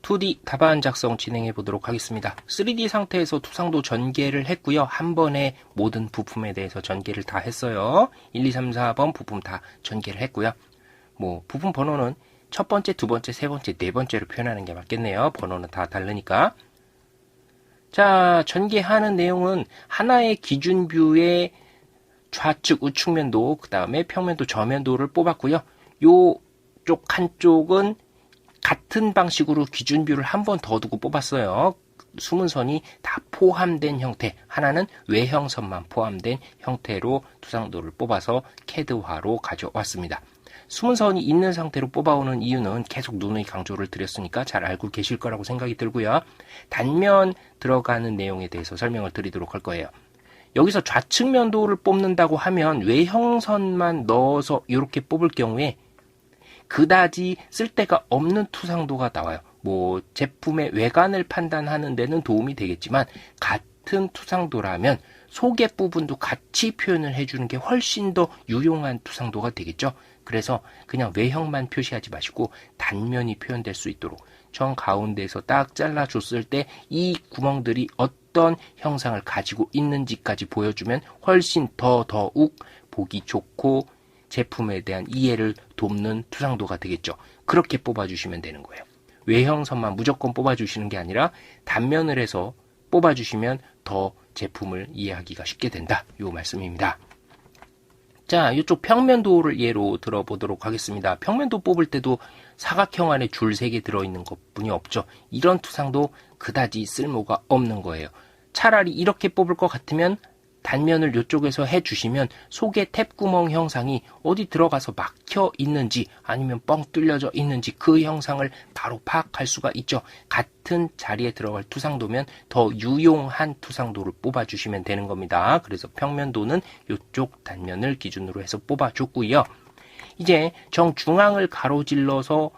2D 답안 작성 진행해 보도록 하겠습니다. 3D 상태에서 투상도 전개를 했고요. 한 번에 모든 부품에 대해서 전개를 다 했어요. 1, 2, 3, 4번 부품 다 전개를 했고요. 부품 번호는 첫 번째, 두 번째, 세 번째, 네 번째로 표현하는 게 맞겠네요. 번호는 다 다르니까. 자, 전개하는 내용은 하나의 기준 뷰의 좌측 우측면도, 그 다음에 평면도 저면도를 뽑았고요. 요쪽 한쪽은 같은 방식으로 기준 뷰를 한 번 더 두고 뽑았어요. 숨은 선이 다 포함된 형태, 하나는 외형선만 포함된 형태로 투상도를 뽑아서 캐드화로 가져왔습니다. 숨은 선이 있는 상태로 뽑아오는 이유는 계속 누누이 강조를 드렸으니까 잘 알고 계실 거라고 생각이 들고요. 단면 들어가는 내용에 대해서 설명을 드리도록 할 거예요. 여기서 좌측 면도를 뽑는다고 하면 외형선만 넣어서 이렇게 뽑을 경우에 그다지 쓸데가 없는 투상도가 나와요. 제품의 외관을 판단하는 데는 도움이 되겠지만 같은 투상도라면 속의 부분도 같이 표현을 해주는 게 훨씬 더 유용한 투상도가 되겠죠. 그래서 그냥 외형만 표시하지 마시고 단면이 표현될 수 있도록 정 가운데에서 딱 잘라줬을 때 이 구멍들이 어떤 형상을 가지고 있는지까지 보여주면 훨씬 더욱 보기 좋고 제품에 대한 이해를 돕는 투상도가 되겠죠. 그렇게 뽑아주시면 되는 거예요. 외형선만 무조건 뽑아주시는 게 아니라 단면을 해서 뽑아주시면 더 제품을 이해하기가 쉽게 된다. 요 말씀입니다. 자, 이쪽 평면도를 예로 들어보도록 하겠습니다. 평면도 뽑을 때도 사각형 안에 줄 3개 들어있는 것뿐이 없죠. 이런 투상도 그다지 쓸모가 없는 거예요. 차라리 이렇게 뽑을 것 같으면 단면을 이쪽에서 해주시면 속에 탭구멍 형상이 어디 들어가서 막혀 있는지 아니면 뻥 뚫려져 있는지 그 형상을 바로 파악할 수가 있죠. 같은 자리에 들어갈 투상도면 더 유용한 투상도를 뽑아주시면 되는 겁니다. 그래서 평면도는 이쪽 단면을 기준으로 해서 뽑아줬고요. 이제 정중앙을 가로질러서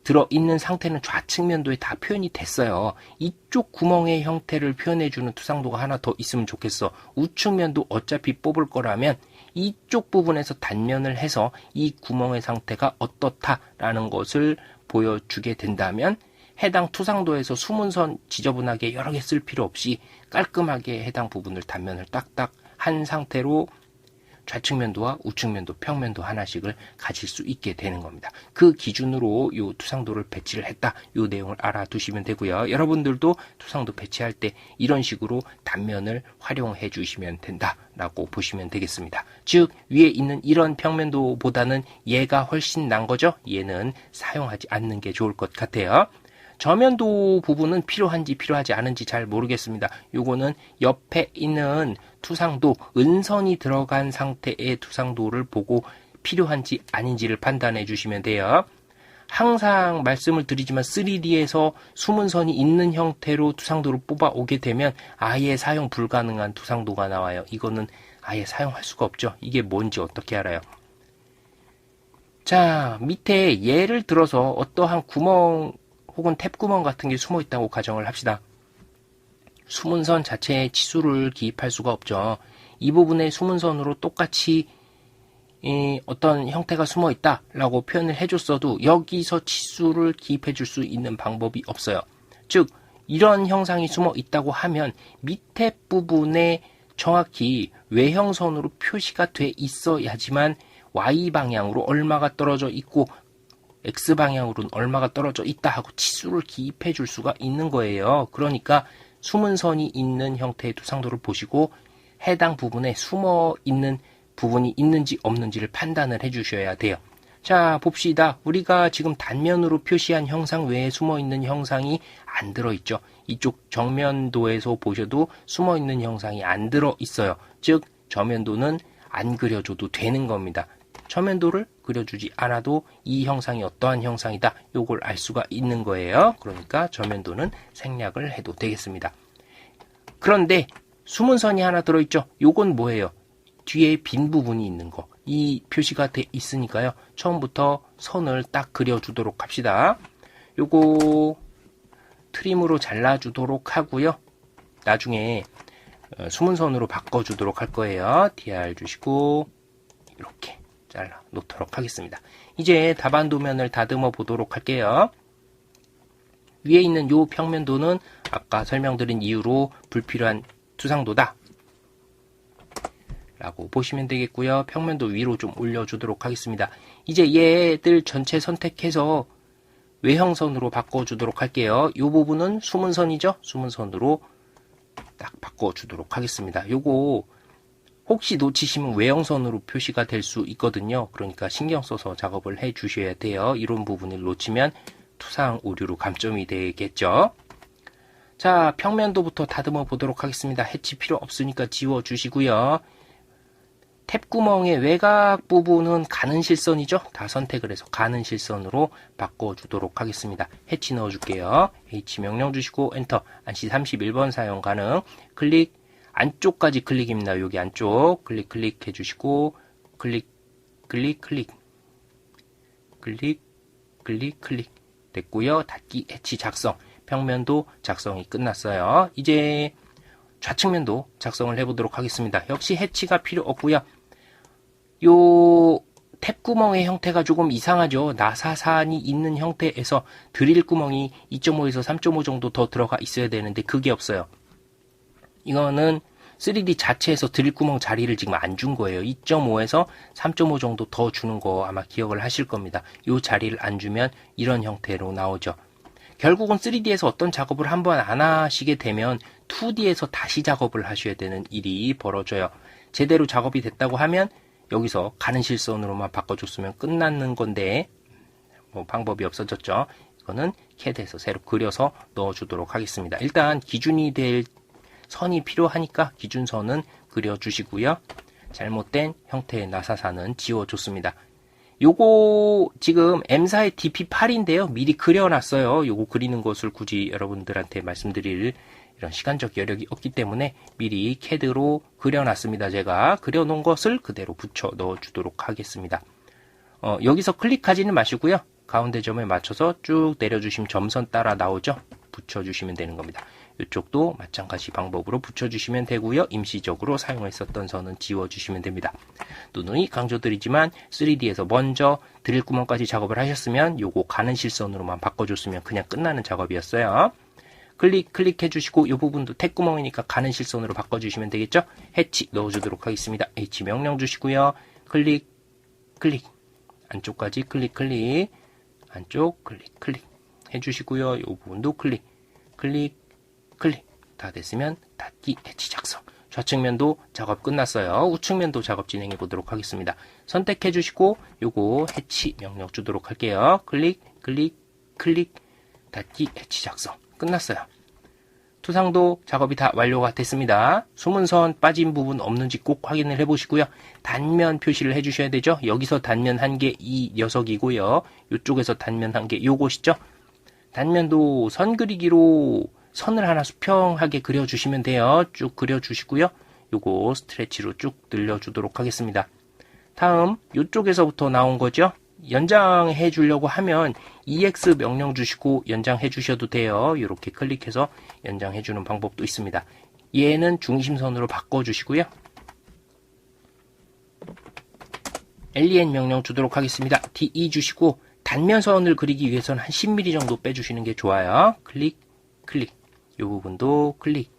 들어있는 상태는 좌측 면도에 다 표현이 됐어요. 이쪽 구멍의 형태를 표현해주는 투상도가 하나 더 있으면 좋겠어. 우측 면도 어차피 뽑을 거라면 이쪽 부분에서 단면을 해서 이 구멍의 상태가 어떻다라는 것을 보여주게 된다면 해당 투상도에서 숨은 선 지저분하게 여러 개 쓸 필요 없이 깔끔하게 해당 부분을 단면을 딱딱 한 상태로 좌측 면도와 우측 면도, 평면도 하나씩을 가질 수 있게 되는 겁니다. 그 기준으로 이 투상도를 배치를 했다. 이 내용을 알아두시면 되고요. 여러분들도 투상도 배치할 때 이런 식으로 단면을 활용해 주시면 된다라고 보시면 되겠습니다. 즉 위에 있는 이런 평면도보다는 얘가 훨씬 난 거죠. 얘는 사용하지 않는 게 좋을 것 같아요. 저면도 부분은 필요한지 필요하지 않은지 잘 모르겠습니다. 요거는 옆에 있는 투상도, 은선이 들어간 상태의 투상도를 보고 필요한지 아닌지를 판단해 주시면 돼요. 항상 말씀을 드리지만 3D에서 숨은 선이 있는 형태로 투상도를 뽑아 오게 되면 아예 사용 불가능한 투상도가 나와요. 이거는 아예 사용할 수가 없죠. 이게 뭔지 어떻게 알아요? 자, 밑에 예를 들어서 어떠한 구멍 혹은 탭구멍 같은 게 숨어 있다고 가정을 합시다. 숨은 선 자체에 치수를 기입할 수가 없죠. 이 부분에 숨은 선으로 똑같이 어떤 형태가 숨어 있다라고 표현을 해줬어도 여기서 치수를 기입해 줄 수 있는 방법이 없어요. 즉 이런 형상이 숨어 있다고 하면 밑에 부분에 정확히 외형선으로 표시가 돼 있어야지만 Y방향으로 얼마가 떨어져 있고 X방향으로는 얼마가 떨어져 있다 하고 치수를 기입해 줄 수가 있는 거예요. 그러니까 숨은 선이 있는 형태의 투상도를 보시고 해당 부분에 숨어 있는 부분이 있는지 없는지를 판단을 해 주셔야 돼요. 자, 봅시다. 우리가 지금 단면으로 표시한 형상 외에 숨어 있는 형상이 안 들어있죠. 이쪽 정면도에서 보셔도 숨어 있는 형상이 안 들어있어요. 즉 저면도는 안 그려줘도 되는 겁니다. 저면도를 그려주지 않아도 이 형상이 어떠한 형상이다 요걸 알 수가 있는 거예요. 그러니까 저면도는 생략을 해도 되겠습니다. 그런데 숨은 선이 하나 들어있죠. 요건 뭐예요? 뒤에 빈 부분이 있는 거. 이 표시가 돼 있으니까요. 처음부터 선을 딱 그려주도록 합시다. 요거 트림으로 잘라주도록 하고요. 나중에 숨은 선으로 바꿔주도록 할 거예요. DR 주시고 이렇게 잘라 놓도록 하겠습니다. 이제 답안 도면을 다듬어 보도록 할게요. 위에 있는 요 평면도는 아까 설명드린 이유로 불필요한 투상도다 라고 보시면 되겠고요. 평면도 위로 좀 올려주도록 하겠습니다. 이제 얘들 전체 선택해서 외형선으로 바꿔주도록 할게요. 이 부분은 수문선이죠. 수문선으로 딱 바꿔주도록 하겠습니다. 요거 혹시 놓치시면 외형선으로 표시가 될 수 있거든요. 그러니까 신경 써서 작업을 해 주셔야 돼요. 이런 부분을 놓치면 투상 오류로 감점이 되겠죠. 자, 평면도부터 다듬어 보도록 하겠습니다. 해치 필요 없으니까 지워 주시고요. 탭 구멍의 외곽 부분은 가는 실선이죠. 다 선택을 해서 가는 실선으로 바꿔주도록 하겠습니다. 해치 넣어줄게요. H 명령 주시고 엔터. 안시 31번 사용 가능. 클릭. 안쪽까지 클릭입니다. 여기 안쪽 클릭 해주시고 클릭 됐고요. 닫기 해치 작성. 평면도 작성이 끝났어요. 이제 좌측면도 작성을 해보도록 하겠습니다. 역시 해치가 필요 없고요. 요 탭 구멍의 형태가 조금 이상하죠. 나사산이 있는 형태에서 드릴 구멍이 2.5에서 3.5 정도 더 들어가 있어야 되는데 그게 없어요. 이거는 3D 자체에서 드릴 구멍 자리를 지금 안 준 거예요. 2.5에서 3.5 정도 더 주는 거 아마 기억을 하실 겁니다. 요 자리를 안 주면 이런 형태로 나오죠. 결국은 3D에서 어떤 작업을 한번 안 하시게 되면 2D에서 다시 작업을 하셔야 되는 일이 벌어져요. 제대로 작업이 됐다고 하면 여기서 가는 실선으로만 바꿔줬으면 끝나는 건데 뭐 방법이 없어졌죠. 이거는 CAD에서 새로 그려서 넣어주도록 하겠습니다. 일단 기준이 될 선이 필요하니까 기준선은 그려주시고요. 잘못된 형태의 나사산은 지워줬습니다. 요거 지금 M사의 DP8인데요. 미리 그려놨어요. 요거 그리는 것을 굳이 여러분들한테 말씀드릴 이런 시간적 여력이 없기 때문에 미리 CAD로 그려놨습니다. 제가 그려놓은 것을 그대로 붙여 넣어주도록 하겠습니다. 여기서 클릭하지는 마시고요. 가운데 점에 맞춰서 쭉 내려주시면 점선 따라 나오죠. 붙여주시면 되는 겁니다. 이쪽도 마찬가지 방법으로 붙여주시면 되고요. 임시적으로 사용했었던 선은 지워주시면 됩니다. 누누이 강조드리지만 3D에서 먼저 드릴 구멍까지 작업을 하셨으면 요거 가는 실선으로만 바꿔줬으면 그냥 끝나는 작업이었어요. 클릭해 주시고 이 부분도 탭 구멍이니까 가는 실선으로 바꿔주시면 되겠죠. 해치 넣어주도록 하겠습니다. H 명령 주시고요. 클릭 안쪽까지 클릭 안쪽 클릭 해주시고요. 이 부분도 클릭 다 됐으면 닫기 해치 작성. 좌측면도 작업 끝났어요. 우측면도 작업 진행해 보도록 하겠습니다. 선택해 주시고 요거 해치 명령 주도록 할게요. 클릭 닫기 해치 작성 끝났어요. 투상도 작업이 다 완료가 됐습니다. 수문선 빠진 부분 없는지 꼭 확인을 해 보시고요. 단면 표시를 해 주셔야 되죠. 여기서 단면 한 개 이 녀석이고요. 이쪽에서 단면 한 개 요것이죠. 단면도 선 그리기로 선을 하나 수평하게 그려주시면 돼요. 쭉 그려주시고요. 요거 스트레치로 쭉 늘려주도록 하겠습니다. 다음 이쪽에서부터 나온 거죠. 연장해 주려고 하면 EX 명령 주시고 연장해 주셔도 돼요. 이렇게 클릭해서 연장해 주는 방법도 있습니다. 얘는 중심선으로 바꿔주시고요. LEN 명령 주도록 하겠습니다. DE 주시고 단면선을 그리기 위해서는 한 10mm 정도 빼주시는 게 좋아요. 클릭 이 부분도 클릭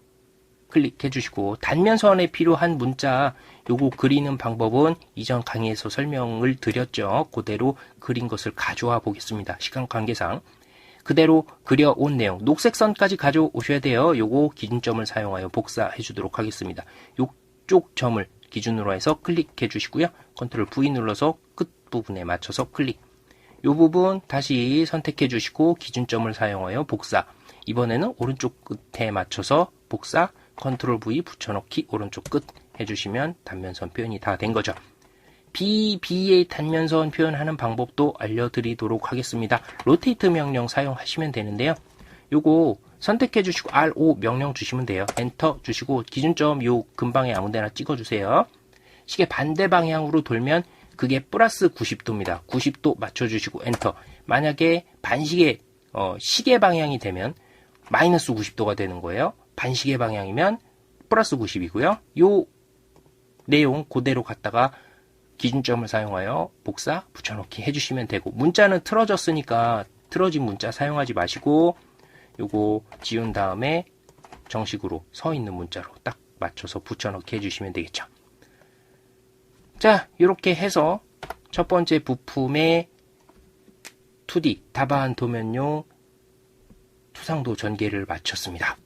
해주시고 단면선에 필요한 문자 요거 그리는 방법은 이전 강의에서 설명을 드렸죠. 그대로 그린 것을 가져와 보겠습니다. 시간 관계상 그대로 그려온 내용 녹색선까지 가져오셔야 돼요. 요거 기준점을 사용하여 복사해 주도록 하겠습니다. 요쪽 점을 기준으로 해서 클릭해 주시고요. 컨트롤 V 눌러서 끝부분에 맞춰서 클릭. 요 부분 다시 선택해 주시고 기준점을 사용하여 복사. 이번에는 오른쪽 끝에 맞춰서 복사, 컨트롤 V 붙여넣기 오른쪽 끝 해주시면 단면선 표현이 다 된 거죠. BB의 단면선 표현하는 방법도 알려드리도록 하겠습니다. 로테이트 명령 사용하시면 되는데요. 요거 선택해 주시고 R5 명령 주시면 돼요. 엔터 주시고 기준점 요 근방에 아무데나 찍어주세요. 시계 반대 방향으로 돌면 그게 플러스 90도입니다. 90도 맞춰주시고 엔터. 만약에 반시계 시계 방향이 되면 마이너스 90도가 되는 거예요. 반시계 방향이면 플러스 90이고요. 요 내용 그대로 갖다가 기준점을 사용하여 복사, 붙여넣기 해주시면 되고 문자는 틀어졌으니까 틀어진 문자 사용하지 마시고 요거 지운 다음에 정식으로 서 있는 문자로 딱 맞춰서 붙여넣기 해주시면 되겠죠. 자, 이렇게 해서 첫 번째 부품의 2D 다반 도면용 투상도 전개를 마쳤습니다.